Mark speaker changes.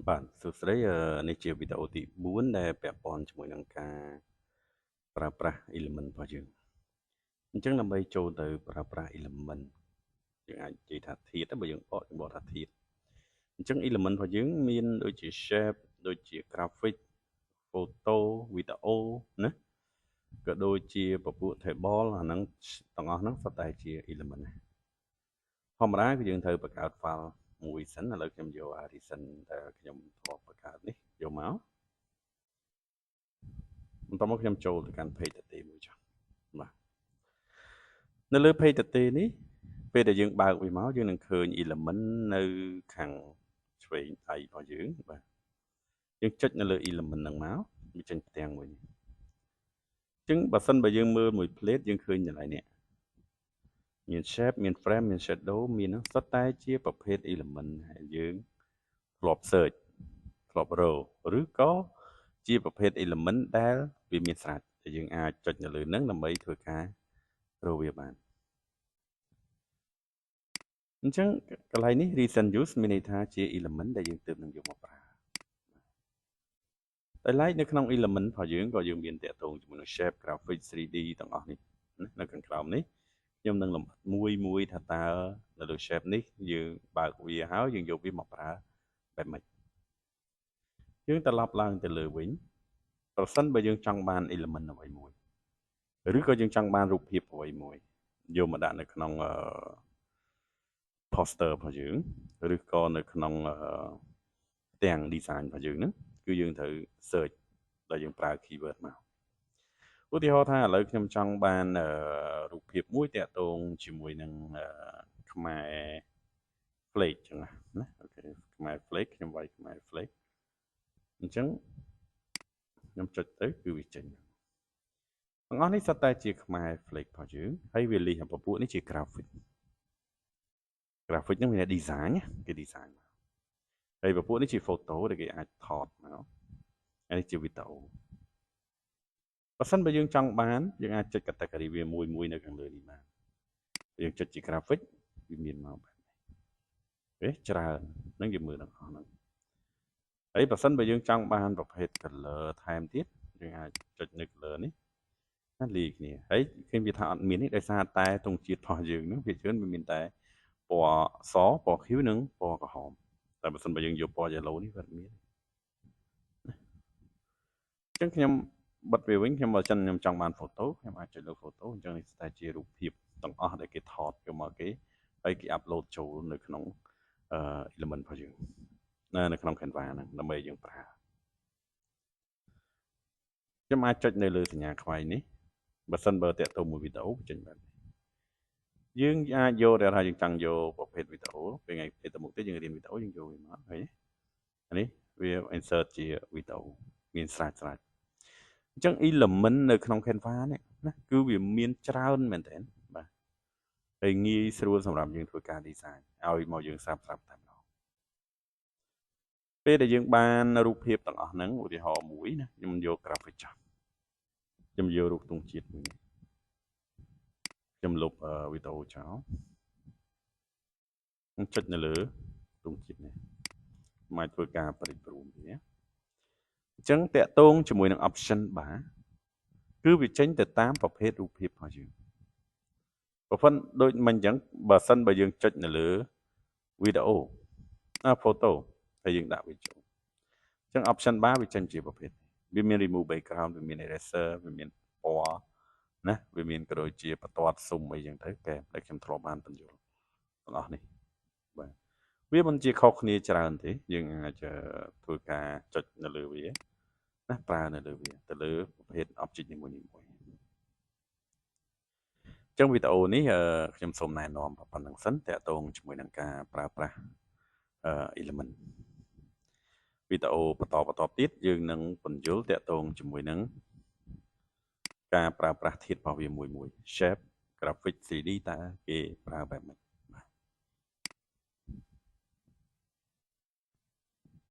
Speaker 1: បាទសួស្តីនេះជាវីដេអូទី4ដែលពាក់ព័ន្ធជាមួយនឹងការប្រើប្រាស់ element របស់យើងអញ្ចឹងដើម្បីចូលទៅប្រើប្រាស់ element យើងអាចនិយាយថាធាតុបើយើងបកថាធាតុអញ្ចឹង element របស់យើងមានដូចជា shape ដូចជា graphic photo video ណាក៏ដូចជាពពួក table អាហ្នឹងទាំងអស់ហ្នឹងសុទ្ធតែជា element ដែរធម្មតាគឺយើងត្រូវបង្កើត file មួយសិនឥឡូវខ្ញុំយក recent ដែលខ្ញុំធ្លាប់បង្កើតនេះយកមកបន្តមកខ្ញុំចូលទៅកាន់ page តេមួយចុះបាទនៅលើ page តេនេះពេលដែលយើងបើកវាមកយើងនឹងឃើញ element នៅខាងឆ្វេងដៃរបស់យើងបាទយើងចុចនៅលើ element ហ្នឹងមកវាចេញផ្ទាំងមួយនេះអញ្ចឹងបើសិនបើយើងមើលមួយ plate យើងឃើញកន្លែងនេះមាន shape មាន frame មាន shadow មានហ្នឹងសុទ្ធតែជាប្រភេទ element ដែលយើងធ្លាប់ search ធ្លាប់រកឬក៏ជាប្រភេទ element ដែលវាមានស្រាប់ដែលយើងអាចចុចនៅលើហ្នឹងដើម្បីធ្វើការរកវាបានអញ្ចឹងកន្លែងនេះ recent use មានន័យថាជា element ដែលយើងទើបនឹងយកមកប្រើតែឡែកនៅក្នុង element របស់យើងក៏យើងមានតាក់ទងជាមួយនឹង shape graphic 3D ទាំងអស់នេះនៅខាងក្រោមនេះខ្ញុំនឹងលម្អិតមួយថាតើនៅលើ shape នេះយើងបើកវាហើយយើងយកវាមកប្រើបែបម៉េចយើងត្រឡប់ឡើងទៅលើវិញប្រសិនបើយើងចង់បាន element អ្វីមួយឬក៏យើងចង់បានរូបភាពអ្វីមួយយកមកដាក់នៅក្នុង poster របស់យើងឬក៏នៅក្នុងទាំង design របស់យើងហ្នឹងគឺយើងត្រូវ search ដែលយើងប្រើ keyword មកឧទាហរណ៍ថាឥឡូវខ្ញុំចង់បានរូបភាពមួយតាក់ទងជាមួយនឹងខ្មែរ flag ចឹងណាអូខេខ្មែរ flag ខ្ញុំវាយខ្មែរ flag អញ្ចឹងខ្ញុំចុចទៅគឺវាចេញទាំងអស់នេះសុទ្ធតែជាខ្មែរ flag របស់យើងហើយវាលីសពពួកនេះជា graphic ហ្នឹងមាន design គេ design មកហើយពពួកនេះជា photo ដែលគេអាចថតមកហើយនេះជា video បើសិនបើយើងចង់បានយើងអាចចុច category វាមួយនៅខាងលើនេះបានយើងចុចជា graphic វាមានមកបែបនេះច្រើននឹងយើងមើលទាំងអស់ហ្នឹងហើយបើសិនបើយើងចង់បានប្រភេទ color ថែមទៀតយើងអាចចុចនៅ color នេះណាលីគ្នាហើយឃើញវាថាអត់មាននេះដោយសារតែទង់ជាតិរបស់យើងហ្នឹងវាច្រើនវាមានតែពណ៌សពណ៌ខៀវនិងពណ៌ក្រហមតែបើសិនបើយើងយកពណ៌ yellow នេះវាអត់មានអញ្ចឹងខ្ញុំបិទវាវិញខ្ញុំបើខ្ញុំចង់បាន photo ខ្ញុំអាចចុចលើ photo អញ្ចឹងនេះតែជារូបភាពទាំងអស់ដែលគេថតយកមកគេហើយគេ upload ចូលនៅក្នុងelement របស់យើងនៅក្នុង Canva ហ្នឹងដើម្បីយើងប្រើខ្ញុំអាចចុចនៅលើសញ្ញាខ្វែងនេះបើសិនបើតាក់ទងមួយវីដេអូចេញបែបនេះយើងអាចយកដែលថាយើងចង់យកប្រភេទវីដេអូពេលថ្ងៃទៅមុខទៀតយើងរៀនវីដេអូយើងយកវាមកហើយអានេះវា insert ជាវីដេអូមានស្រាច់អញ្ចឹង element នៅក្នុង Canva នេះណាគឺវាមានច្រើនមែនទែនបាទហើយងាយស្រួលសម្រាប់យើងធ្វើការ design ឲ្យមកយើងស្រាប់តែម្ដងពេលដែលយើងបានរូបភាពទាំងអស់ហ្នឹងឧទាហរណ៍មួយណាខ្ញុំយក graphic ចោះខ្ញុំយករូបទង់ជាតិមួយនេះខ្ញុំលុបវីដេអូចោលខ្ញុំចុចនៅលើទង់ជាតិនេះមកធ្វើការប្រិចព្រមវាអញ្ចឹងតាក់ទងជាមួយនឹង option bar គឺវាចេញទៅតាមប្រភេទរូបភាពរបស់យើងប្រព័ន្ធដូចមិញអញ្ចឹងបើសិនបើយើងចុចនៅលើវីដេអូphoto ហើយយើងដាក់វាចូលអញ្ចឹង option bar វាចេញជាប្រភេទវាមាន remove background វាមាន eraser វាមានពណ៌ណាវាមានក៏ដូចជាបន្ទាត់ស៊ុំអីចឹងទៅកែតែខ្ញុំធ្លាប់បានបញ្យល់ទាំងអស់នេះបាទវាមិនជាខុសគ្នាច្រើនទេយើងអាចធ្វើការចុចនៅលើវាណាប្រើនៅលើវាទៅលើប្រភេទ object នីមួយៗចឹងវីដេអូនេះខ្ញុំសូមណែនាំប៉ុណ្្នឹងសិនតាក់ទងជាមួយនឹងការប្រើប្រាស់element វីដេអូបន្តទៀតយើងនឹងពន្យល់តាក់ទងជាមួយនឹងការប្រើប្រាស់ធាតុរបស់វាមួយ shape graphic 3D តើគេប្រើបែបម៉េច